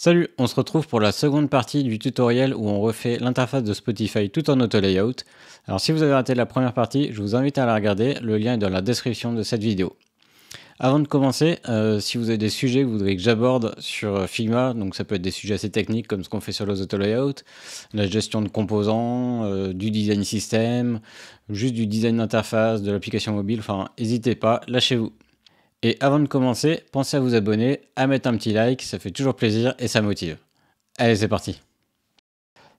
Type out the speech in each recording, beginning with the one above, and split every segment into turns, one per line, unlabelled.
Salut, on se retrouve pour la seconde partie du tutoriel où on refait l'interface de Spotify tout en auto-layout. Alors si vous avez raté la première partie, je vous invite à la regarder, le lien est dans la description de cette vidéo. Avant de commencer, si vous avez des sujets que vous voudrez que j'aborde sur Figma, donc ça peut être des sujets assez techniques comme ce qu'on fait sur les auto-layout, la gestion de composants, du design système, juste du design d'interface, de l'application mobile, enfin n'hésitez pas, lâchez-vous. Et avant de commencer, pensez à vous abonner, à mettre un petit like, ça fait toujours plaisir et ça motive. Allez, c'est parti.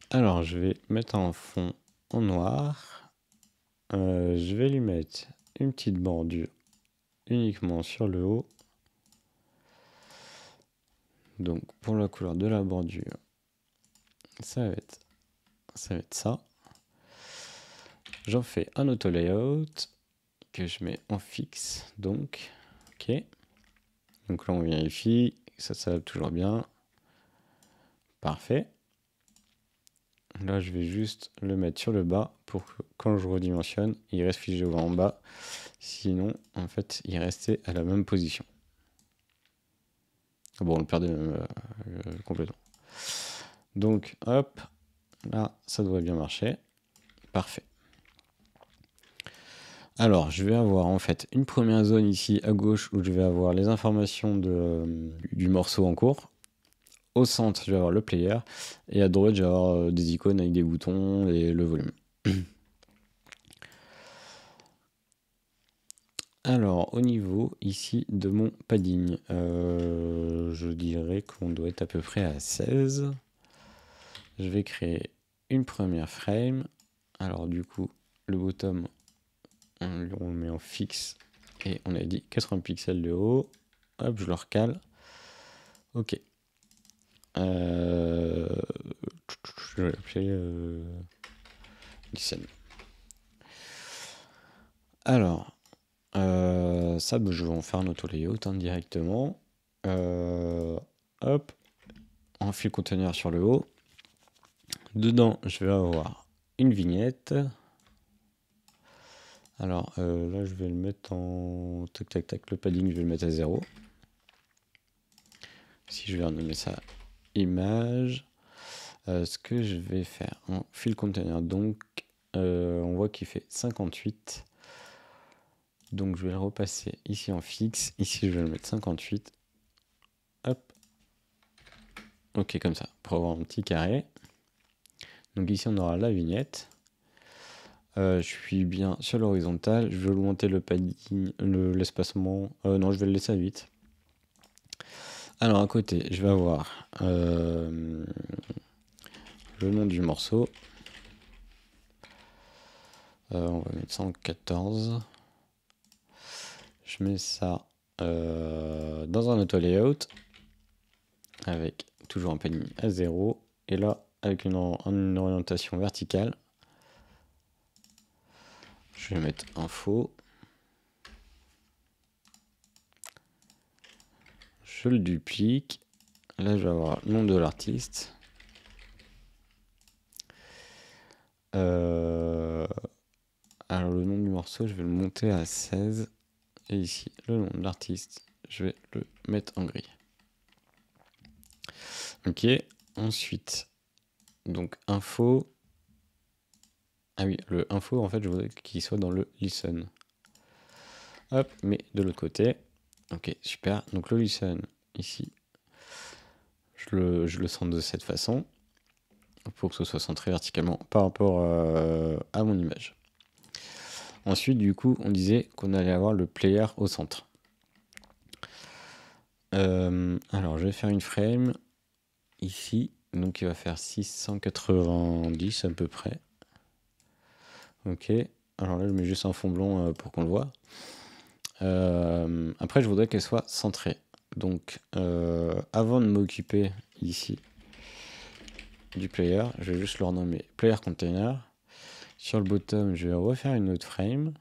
Alors, je vais mettre un fond en noir. Je vais lui mettre une petite bordure uniquement sur le haut. Donc, pour la couleur de la bordure, ça va être ça. J'en fais un auto layout que je mets en fixe. Donc, ok. Donc là, on vérifie. Ça va toujours bien. Parfait. Là, je vais juste le mettre sur le bas pour que quand je redimensionne, il reste figé en bas. Sinon, en fait, il restait à la même position. Bon, on le perdait même complètement. Donc, hop, là, ça devrait bien marcher. Parfait. Alors, je vais avoir en fait une première zone ici à gauche où je vais avoir les informations du morceau en cours. Au centre, je vais avoir le player. Et à droite, je vais avoir des icônes avec des boutons et le volume. Alors, au niveau ici de mon padding, je dirais qu'on doit être à peu près à 16. Je vais créer une première frame. Alors du coup, le bottom, on le met en fixe. Et on a dit 80 pixels de haut. Hop, je le recale. Ok. Je vais l'appeler Listen. Alors, ça, je vais en faire un auto-layout directement. Hop, un fil conteneur sur le haut. Dedans, je vais avoir une vignette. Alors là, je vais le mettre en tac tac tac. Le padding, je vais le mettre à 0. Si je vais renommer ça image. Ce que je vais faire en fil container, donc on voit qu'il fait 58. Donc je vais le repasser ici en fixe. Ici, je vais le mettre 58. Hop. Ok, comme ça, pour avoir un petit carré. Donc ici, on aura la vignette. Je suis bien sur l'horizontale. Je vais augmenter le padding, l'espacement. Non, je vais le laisser à 8. Alors à côté, je vais avoir le nom du morceau. On va mettre 114. Je mets ça dans un auto layout avec toujours un padding à 0. Et là, avec une orientation verticale, je vais mettre info. Je le duplique. Là, je vais avoir le nom de l'artiste. Alors, le nom du morceau, je vais le monter à 16. Et ici, le nom de l'artiste, je vais le mettre en gris. Ok. Ensuite, donc info. Ah oui, le info, en fait, je voudrais qu'il soit dans le listen. Hop, mais de l'autre côté. Ok, super. Donc le listen, ici, je le centre de cette façon pour que ce soit centré verticalement par rapport à mon image. Ensuite, du coup, on disait qu'on allait avoir le player au centre. Alors, je vais faire une frame ici. Donc, il va faire 690 à peu près. Ok. Alors là, je mets juste un fond blanc pour qu'on le voit. Après, je voudrais qu'elle soit centrée. Donc, avant de m'occuper ici du player, je vais juste le renommer player container. Sur le bottom, je vais refaire une autre frame.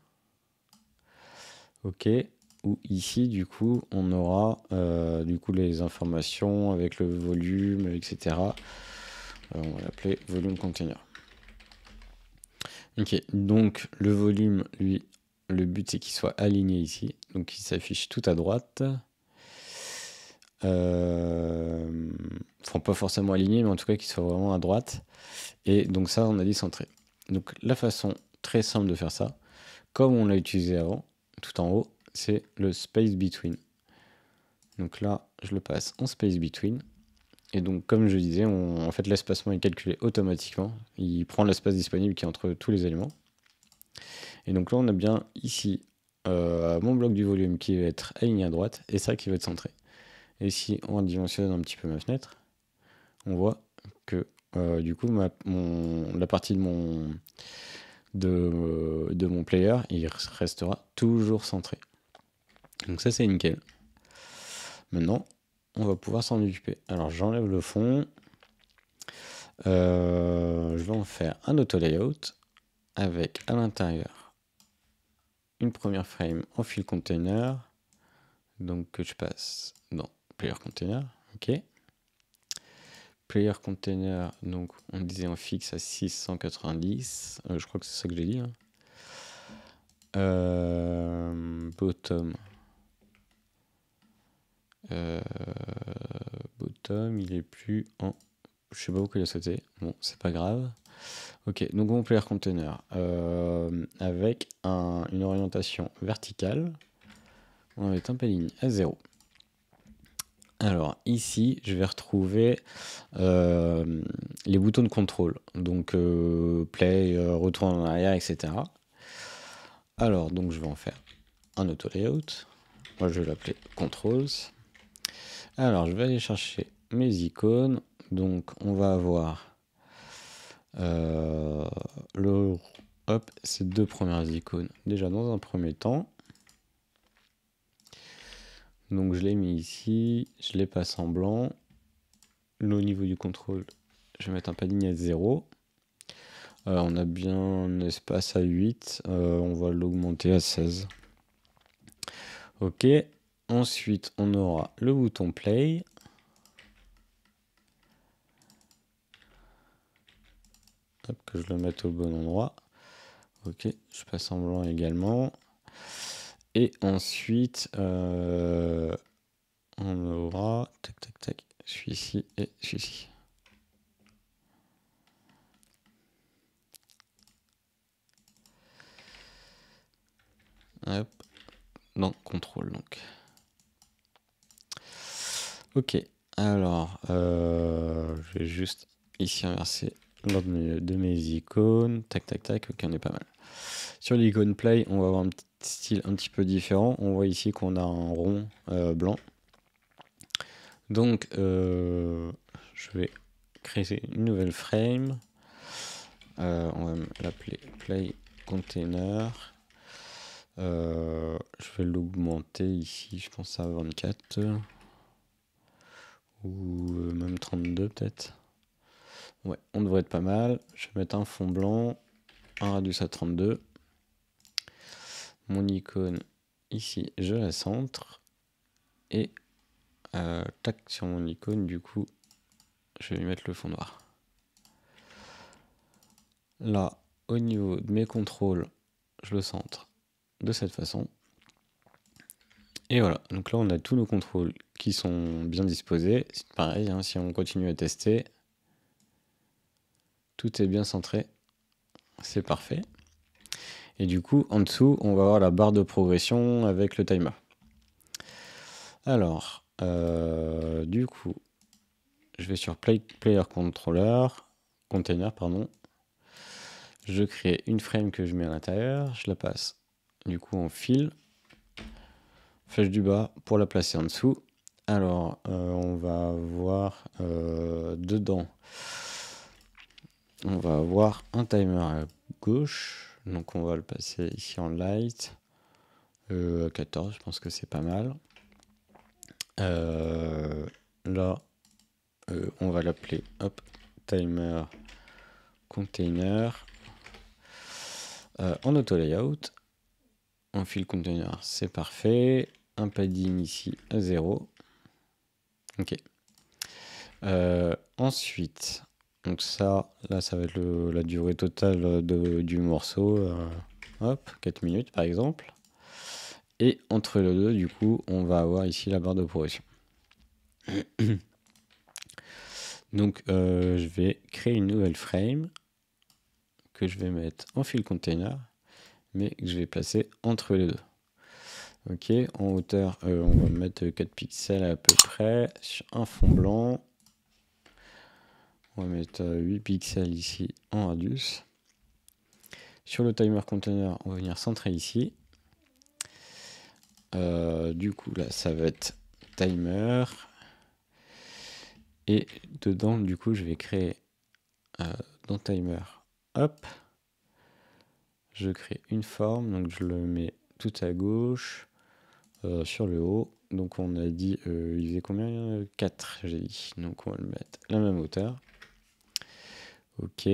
Ok. Où ici, du coup, on aura du coup les informations avec le volume, etc. On va l'appeler volume container. Ok. Donc, le volume, lui, le but, c'est qu'il soit aligné ici. Donc, il s'affiche tout à droite. Ça enfin pas forcément aligné, mais en tout cas qu'il soit vraiment à droite. Et donc ça, on a dit centré. Donc la façon très simple de faire ça, comme on l'a utilisé avant, tout en haut, c'est le space between. Donc là, je le passe en space between. Et donc, comme je disais, en fait, l'espacement est calculé automatiquement. Il prend l'espace disponible qui est entre tous les éléments. Et donc là, on a bien ici mon bloc du volume qui va être aligné à droite et ça qui va être centré. Et si on dimensionne un petit peu ma fenêtre, on voit que du coup, la partie de mon player, il restera toujours centré. Donc ça, c'est nickel. Maintenant, on va pouvoir s'en occuper. Alors, j'enlève le fond. Je vais en faire un auto layout avec à l'intérieur une première frame en fill container. Donc que je passe dans player container. Ok. Player container, donc on disait en fixe à 690. Je crois que c'est ça que j'ai dit. Hein. Bottom. Bottom, il est plus en. Je sais pas où il a sauté. Bon, c'est pas grave. Ok, donc mon player container avec une orientation verticale. On va mettre un padding à 0. Alors ici, je vais retrouver les boutons de contrôle. Donc play, retour en arrière, etc. Alors, donc je vais en faire un auto layout. Moi, je vais l'appeler controls. Alors, je vais aller chercher mes icônes. Donc, on va avoir ces deux premières icônes. Déjà, dans un premier temps. Donc, je l'ai mis ici. Je les passe en blanc. Là, au niveau du contrôle, je vais mettre un padding à 0. On a bien un espace à 8. On va l'augmenter à 16. Ok. Ensuite, on aura le bouton play. Hop, que je le mette au bon endroit. Ok, je passe en blanc également. Et ensuite, on aura tac tac tac, celui-ci et celui-ci. Hop, dans contrôle donc. Ok, alors je vais juste ici inverser l'ordre de mes icônes. Tac tac tac, ok, on est pas mal. Sur l'icône play, on va avoir un petit style un petit peu différent. On voit ici qu'on a un rond blanc. Donc, je vais créer une nouvelle frame. On va l'appeler play container. Je vais l'augmenter ici, je pense à 24 ou même 32 peut-être. Ouais, on devrait être pas mal. Je vais mettre un fond blanc, un radius à 32. Mon icône ici, je la centre. Et tac, sur mon icône, du coup, je vais lui mettre le fond noir. Là, au niveau de mes contrôles, je le centre de cette façon. Et voilà, donc là on a tous nos contrôles qui sont bien disposés. C'est pareil, hein, si on continue à tester, tout est bien centré, c'est parfait. Et du coup, en dessous, on va avoir la barre de progression avec le timer. Alors, du coup, je vais sur Player Container, pardon. Je crée une frame que je mets à l'intérieur, je la passe du coup en fil, flèche du bas pour la placer en dessous. Alors, on va voir dedans, on va avoir un timer à gauche, donc on va le passer ici en light, 14, je pense que c'est pas mal. Là, on va l'appeler timer container en auto layout. En fill container, c'est parfait. Un padding ici à 0. Ok. Ensuite, donc ça, là, ça va être la durée totale du morceau. Hop, 4 minutes par exemple. Et entre les deux, du coup, on va avoir ici la barre de progression. Donc je vais créer une nouvelle frame que je vais mettre en fil container, mais que je vais placer entre les deux. Ok, en hauteur, on va mettre 4 pixels à peu près sur un fond blanc. On va mettre 8 pixels ici en radius. Sur le timer container, on va venir centrer ici. Du coup, là, ça va être timer. Et dedans, du coup, je vais créer dans timer, hop, je crée une forme, donc je le mets tout à gauche, sur le haut. Donc on a dit, il faisait combien 4, j'ai dit. Donc on va le mettre à la même hauteur. Ok,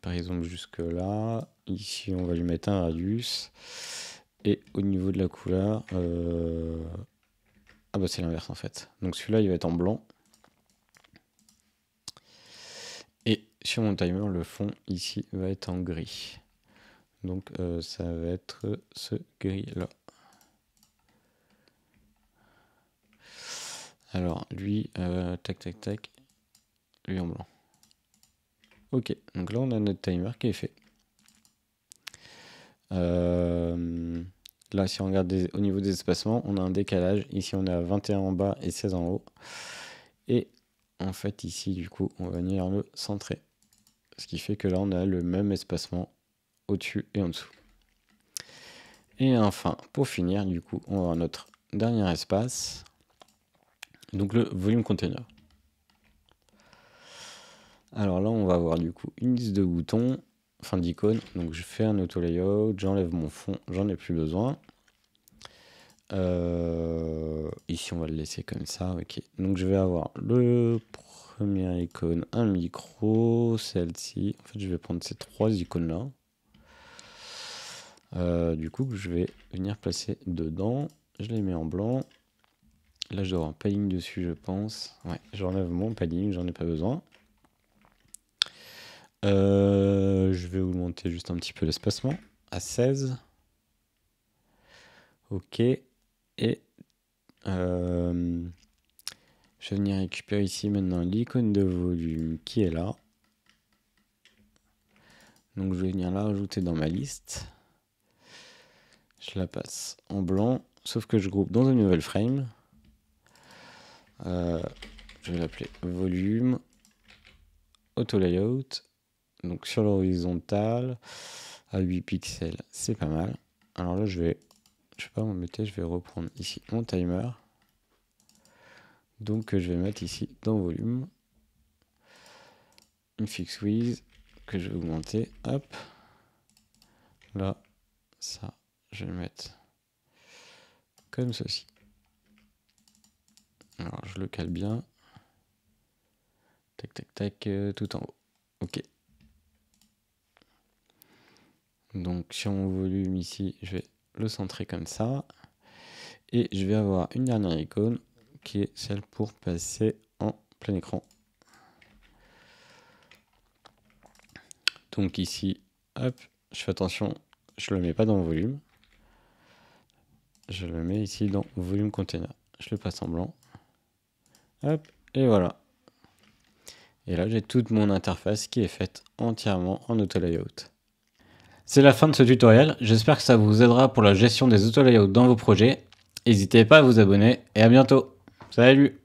par exemple jusque là. Ici on va lui mettre un radius. Et au niveau de la couleur, ah bah c'est l'inverse en fait. Donc celui-là il va être en blanc. Et sur mon timer, le fond ici va être en gris. Donc ça va être ce gris là. Alors lui, tac tac tac, lui en blanc. Ok, donc là on a notre timer qui est fait. Là si on regarde au niveau des espacements, on a un décalage. Ici on est à 21 en bas et 16 en haut. Et en fait ici du coup on va venir le centrer. Ce qui fait que là on a le même espacement au-dessus et en dessous. Et enfin pour finir du coup on va avoir notre dernier espace. Donc le volume container. Alors là, on va avoir du coup une liste de boutons, enfin d'icônes. Donc je fais un auto layout, j'enlève mon fond, j'en ai plus besoin. Ici, on va le laisser comme ça. Ok. Donc je vais avoir le premier icône, un micro, celle-ci. En fait, je vais prendre ces trois icônes là. Du coup, je vais venir placer dedans. Je les mets en blanc. Là, je dois avoir un padding dessus, je pense. Ouais, j'enlève mon padding, j'en ai pas besoin. Je vais augmenter juste un petit peu l'espacement à 16. Ok. Et je vais venir récupérer ici maintenant l'icône de volume qui est là. Donc je vais venir la rajouter dans ma liste. Je la passe en blanc, sauf que je groupe dans une nouvelle frame. Je vais l'appeler volume auto layout. Donc sur l'horizontale à 8 pixels, c'est pas mal. Alors là je vais pas m'embêter, je vais reprendre ici mon timer. Donc je vais mettre ici dans volume une fix width que je vais augmenter. Hop. Là, ça, je vais le mettre comme ceci. Alors je le cale bien. Tac tac tac, tout en haut. Ok. Donc sur mon volume ici, je vais le centrer comme ça. Et je vais avoir une dernière icône qui est celle pour passer en plein écran. Donc ici, hop, je fais attention, je le mets pas dans volume. Je le mets ici dans volume container. Je le passe en blanc. Hop, et voilà. Et là, j'ai toute mon interface qui est faite entièrement en auto layout. C'est la fin de ce tutoriel. J'espère que ça vous aidera pour la gestion des auto layouts dans vos projets. N'hésitez pas à vous abonner et à bientôt. Salut!